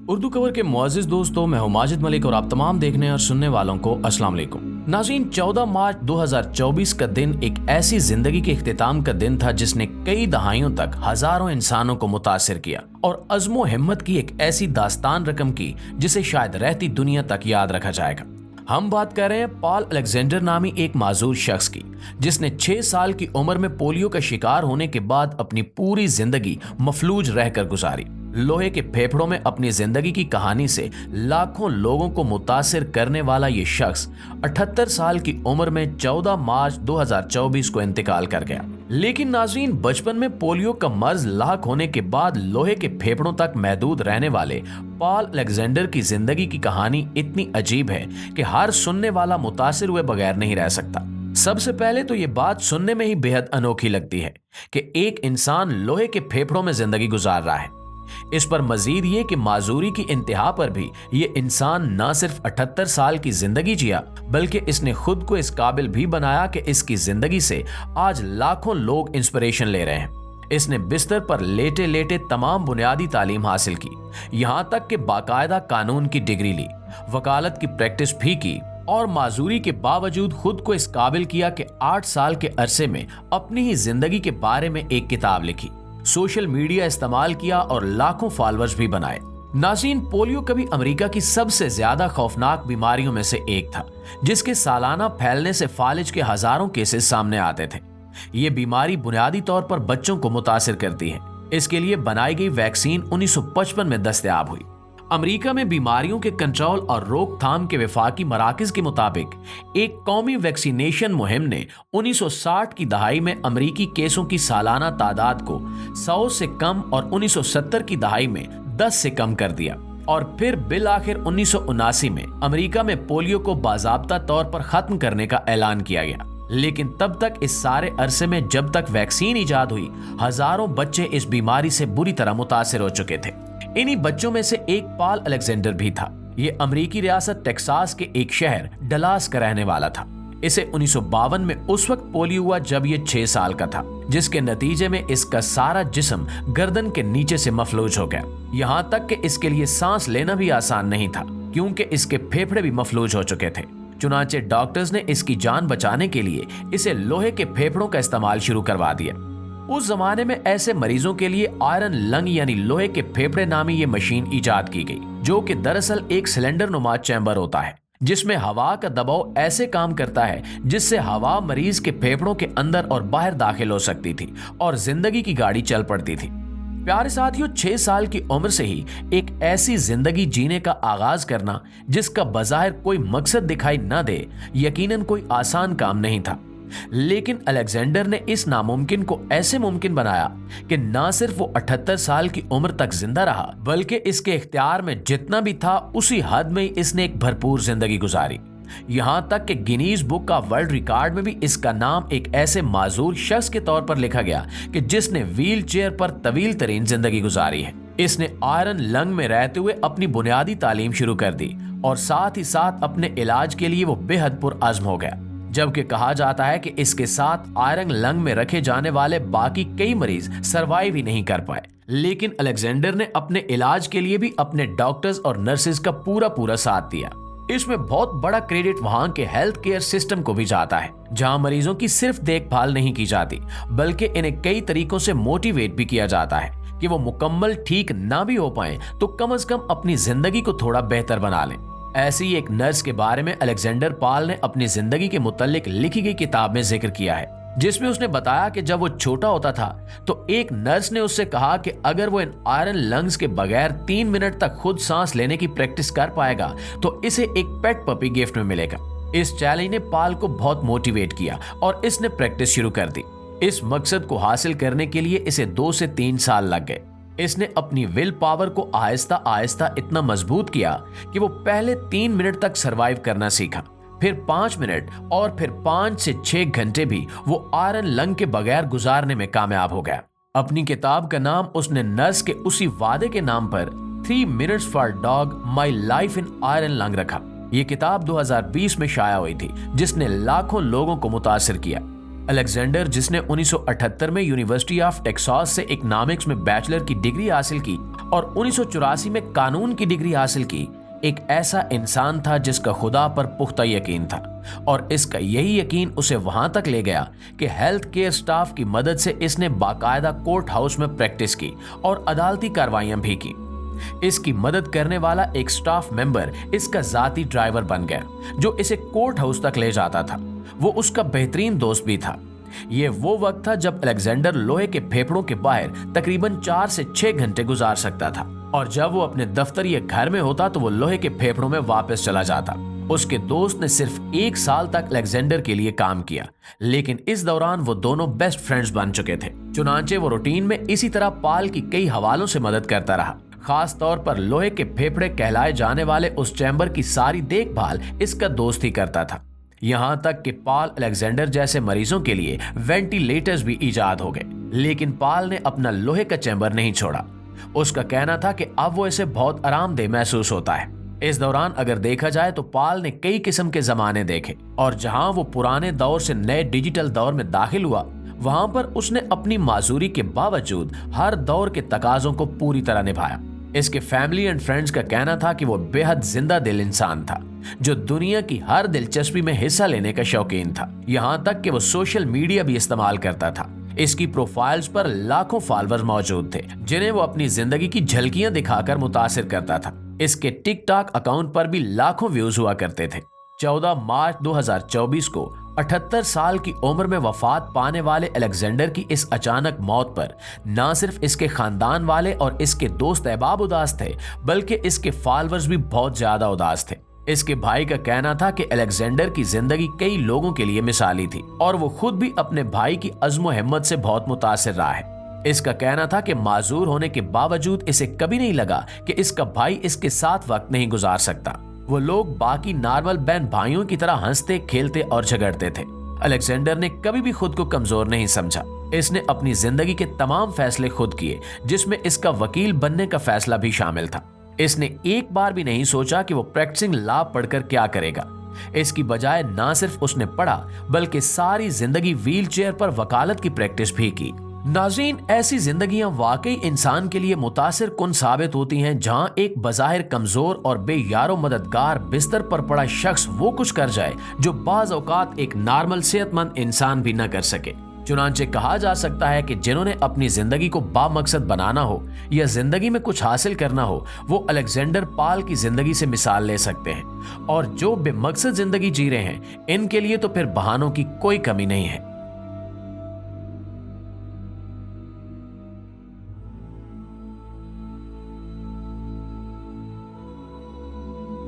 Urdu cover के मुअज़्ज़िज़ दोस्तों, मैं हूं माजिद मलिक और आप तमाम देखने और सुनने वालों को अस्सलाम वालेकुम। नाज़रीन, 14 मार्च 2024 का दिन एक ऐसी जिंदगी के इख्तिताम का दिन था जिसने कई दहाइयों तक हजारों इंसानों को मुतासिर किया और अज़्म व हिम्मत की एक ऐसी दास्तान रकम की जिसे शायद रहती दुनिया तक याद रखा जाएगा। हम बात कर रहे हैं पॉल अलेक्जेंडर नामी एक माजूर शख्स की, जिसने 6 साल की उम्र में पोलियो का शिकार होने के बाद अपनी पूरी जिंदगी मफलूज रहकर गुजारी। लोहे के फेफड़ों में अपनी जिंदगी की कहानी से लाखों लोगों को मुतासिर करने वाला ये शख्स 78 साल की उम्र में 14 मार्च 2024 को इंतकाल कर गया। लेकिन नाज़रीन, बचपन में पोलियो का मर्ज लाक होने के बाद लोहे के फेफड़ों तक महदूद रहने वाले पॉल अलेक्जेंडर की जिंदगी की कहानी इतनी अजीब है कि हर सुनने वाला मुतासिर हुए बगैर नहीं रह सकता। सबसे पहले तो ये बात सुनने में ही बेहद अनोखी लगती है कि एक इंसान लोहे के फेफड़ों में जिंदगी गुजार रहा है। इस पर मजीद ये कि माजूरी की इंतहा पर भी ये इंसान न सिर्फ 78 साल की जिंदगी जिया, बल्कि इसने खुद को इस काबिल भी बनाया कि इसकी जिंदगी से आज लाखों लोग इंस्पिरेशन ले रहे हैं। इसने बिस्तर पर लेटे लेटे तमाम बुनियादी तालीम हासिल की, यहाँ तक कि बाकायदा कानून की डिग्री ली, वकालत की प्रैक्टिस भी की और माजूरी के बावजूद खुद को इस काबिल किया कि 8 साल के अरसे में अपनी ही जिंदगी के बारे में एक किताब लिखी, सोशल मीडिया इस्तेमाल किया और लाखों फॉलोअर्स भी बनाए। नाज़रीन, पोलियो कभी अमेरिका की सबसे ज्यादा खौफनाक बीमारियों में से एक था, जिसके सालाना फैलने से फालिज के हजारों केसेस सामने आते थे। ये बीमारी बुनियादी तौर पर बच्चों को मुतासिर करती है। इसके लिए बनाई गई वैक्सीन 1955 में दस्तयाब हुई। अमेरिका में बीमारियों के कंट्रोल और रोकथाम के वफाकी मराकज के मुताबिक एक कौमी वैक्सीनेशन मुहिम ने 1960 की दहाई में अमेरिकी केसों की सालाना तादाद को 100 से कम और 1970 की दहाई में 10 से कम कर दिया और फिर बिल आखिर 1979 में अमेरिका में पोलियो को बाज़ाब्ता तौर पर खत्म करने का ऐलान किया गया। लेकिन तब तक इस सारे अरसे में जब तक वैक्सीन इजाद हुई, हजारों बच्चे इस बीमारी से बुरी तरह मुतासिर हो चुके थे। इन्हीं बच्चों में से एक पॉल अलेक्जेंडर भी था। ये अमेरिकी रियासत टेक्सास के एक शहर डलास का रहने वाला था। इसे 1952 में उस वक्त पोलियो हुआ जब ये 6 साल का था, जिसके नतीजे में इसका सारा जिस्म गर्दन के नीचे से मफलूज हो गया। यहाँ तक कि इसके लिए सांस लेना भी आसान नहीं था, क्योंकि इसके फेफड़े भी मफलूज हो चुके थे। चुनांचे डॉक्टर्स ने इसकी जान बचाने के लिए इसे लोहे के फेफड़ों का इस्तेमाल शुरू करवा दिया। उस जमाने में ऐसे मरीजों के लिए आयरन लंग यानी लोहे के फेफड़े नामी ये मशीन इजाद की गई, जो कि दरअसल एक सिलेंडर नुमा चैम्बर होता है, जिसमें हवा का दबाव ऐसे काम करता है जिससे हवा मरीज के फेफड़ों के अंदर और बाहर दाखिल हो सकती थी और जिंदगी की गाड़ी चल पड़ती थी। प्यारे साथियों, 6 साल की उम्र से ही एक ऐसी जिंदगी जीने का आगाज करना जिसका बज़ाहिर कोई मकसद दिखाई न दे, यकीनन कोई आसान काम नहीं था। लेकिन अलेक्जेंडर ने इस नामुमकिन को ऐसे मुमकिन बनाया कि न सिर्फ वो 78 साल की उम्र तक जिंदा रहा, बल्कि इसके इख्तियार में जितना भी था उसी हद में इसने एक भरपूर जिंदगी गुजारी। यहाँ तक कि गिनीज बुक का वर्ल्ड रिकॉर्ड में भी इसका नाम एक ऐसे माजूर शख्स के तौर पर लिखा गया कि जिसने व्हील चेयर पर तवील तरीन जिंदगी गुजारी है। इसने आयरन लंग में रहते हुए अपनी बुनियादी तालीम शुरू कर दी और साथ ही साथ अपने इलाज के लिए वो बेहद पुरअज़्म हो गया, जबकि कहा जाता है कि इसके साथ आयरन लंग में रखे जाने वाले बाकी कई मरीज सरवाइव ही नहीं कर पाए। लेकिन अलेक्जेंडर ने अपने इलाज के लिए भी अपने डॉक्टर्स और नर्सेज का पूरा साथ दिया। इसमें बहुत बड़ा क्रेडिट वहां के हेल्थ केयर सिस्टम को भी जाता है, जहां मरीजों की सिर्फ देखभाल नहीं की जाती, बल्कि इन्हें कई तरीकों से मोटिवेट भी किया जाता है कि वो मुकम्मल ठीक ना भी हो पाए तो कम से कम अपनी जिंदगी को थोड़ा बेहतर बना लें। ऐसी एक नर्स के बारे में अलेक्जेंडर पॉल ने अपनी जिंदगी के मुतालिक लिखी गई किताब में जिक्र किया है, जिसमें उसने बताया कि जब वो छोटा होता था तो एक नर्स ने उससे कहा कि अगर वो इन आयरन लंग्स के बगैर 3 मिनट तक खुद सांस लेने की प्रैक्टिस कर पाएगा तो इसे एक पेट पपी गिफ्ट में मिलेगा। इस चैलेंज ने पॉल को बहुत मोटिवेट किया और इसने प्रैक्टिस शुरू कर दी। इस मकसद को हासिल करने के लिए इसे 2 से 3 साल लग गए। इसने अपनी विल पावर को आहिस्ता आहिस्ता इतना मजबूत किया कि वो पहले 3 मिनट तक सरवाइव करना सीखा, फिर 5 मिनट और फिर 5 से 6 घंटे भी वो आयरन लंग के बगैर गुजारने में कामयाब हो गया। अपनी किताब का नाम उसने नर्स के उसी वादे के नाम पर 3 minutes for dog my life in iron lung रखा। ये किताब 2020 में शाया हुई थी, जिसने लाखों लोगों को मुतासिर किया। अलेक्जेंडर, जिसने 1978 में यूनिवर्सिटी ऑफ टेक्सास से इकोनॉमिक्स में बैचलर की डिग्री हासिल की और 1984 में कानून की डिग्री हासिल की एक ऐसा इंसान था जिसका खुदा पर पुख्ता यकीन था, और इसका यही यकीन उसे वहां तक ले गया कि हेल्थ केयर स्टाफ की मदद से इसने बाकायदा कोर्ट हाउस में प्रैक्टिस की और अदालती कार्रवाइयां भी की। इसकी मदद करने वाला एक स्टाफ मेंबर इसका जाती ड्राइवर बन गया जो इसे कोर्ट हाउस तक ले जाता था। वो उसका बेहतरीन दोस्त भी था। ये वो वक्त था जब अलेक्जेंडर लोहे के फेफड़ों के बाहर तकरीबन 4 से 6 घंटे गुजार सकता था, और जब वो अपने दफ्तर या घर में होता तो वो लोहे के फेफड़ों में वापस चला जाता। उसके दोस्त ने सिर्फ 1 साल तक अलेक्जेंडर के लिए काम किया, लेकिन इस दौरान वो दोनों बेस्ट फ्रेंड्स बन चुके थे। चुनांचे वो रूटीन में इसी तरह पाल की कई हवालों से मदद करता रहा। खास तौर पर लोहे के फेफड़े कहलाए जाने वाले उस चैम्बर की सारी देखभाल इसका दोस्त ही करता था। यहां तक कि पाल अलेक्जेंडर जैसे मरीजों के लिए वेंटिलेटर्स भी इजाद हो गए, लेकिन पाल ने अपना लोहे का चैम्बर नहीं छोड़ा। उसका कहना था कि अब वो इसे बहुत आरामदेह महसूस होता है। इस दौरान अगर देखा जाए तो पाल ने कई किस्म के जमाने देखे, और जहां वो पुराने दौर से नए डिजिटल दौर में दाखिल हुआ, वहां पर उसने अपनी माजूरी के बावजूद हर दौर के तकाजों को पूरी तरह निभाया। इसके फैमिली एंड फ्रेंड्स का कहना था कि वो बेहद जिंदा दिल इंसान था जो दुनिया की हर दिलचस्पी में हिस्सा लेने का शौकीन था। यहाँ तक कि वो सोशल मीडिया भी इस्तेमाल करता था। इसकी प्रोफाइल्स पर लाखों फॉलोअर्स मौजूद थे जिन्हें वो अपनी जिंदगी की झलकियां दिखाकर मुतासिर करता था। इसके टिकटॉक अकाउंट पर भी लाखों व्यूज हुआ करते थे। 14 मार्च 2024 को 78 साल की उम्र में वफात पाने वाले अलेक्जेंडर की इस अचानक मौत पर न सिर्फ इसके खानदान वाले और इसके दोस्त अहबाब उदास थे, बल्कि इसके फॉलोअर्स भी बहुत ज्यादा उदास थे। इसके भाई का कहना था कि अलेक्जेंडर की जिंदगी कई लोगों के लिए मिसाली थी, और वो खुद भी अपने भाई की अज़्म व हिम्मत से बहुत मुतासिर रहा है। इसका कहना था कि माजूर होने के बावजूद इसे कभी नहीं लगा कि इसका भाई इसके साथ वक्त नहीं गुजार सकता। वो लोग बाकी नॉर्मल बहन भाइयों की तरह हंसते, खेलते और झगड़ते थे। अलेक्जेंडर ने कभी भी खुद को कमजोर नहीं समझा। इसने अपनी जिंदगी के तमाम फैसले खुद किए, जिसमें इसका वकील बनने का फैसला भी शामिल था। इसने एक बार भी नहीं सोचा कि वो प्रैक्टिसिंग लॉ पढ़कर क्या करेगा। इसकी बजाय ना सिर्फ उसने पढ़ा, बल्कि सारी जिंदगी व्हीलचेयर पर वकालत की प्रैक्टिस भी की। नाज़रीन, ऐसी जिंदगियां वाकई इंसान के लिए मुतासिर कुन साबित होती हैं, जहां एक बज़ाहिर कमजोर और बेयारो मददगार बिस्तर पर पड़ा शख्स वो कुछ कर जाए जो बाज़ औकात एक नॉर्मल सेहतमंद इंसान भी न कर सके। चुनांचे कहा जा सकता है कि जिन्होंने अपनी जिंदगी को बामकसद बनाना हो या जिंदगी में कुछ हासिल करना हो, वो अलेक्जेंडर पाल की जिंदगी से मिसाल ले सकते हैं, और जो बेमकसद जिंदगी जी रहे हैं, इनके लिए तो फिर बहानों की कोई कमी नहीं है।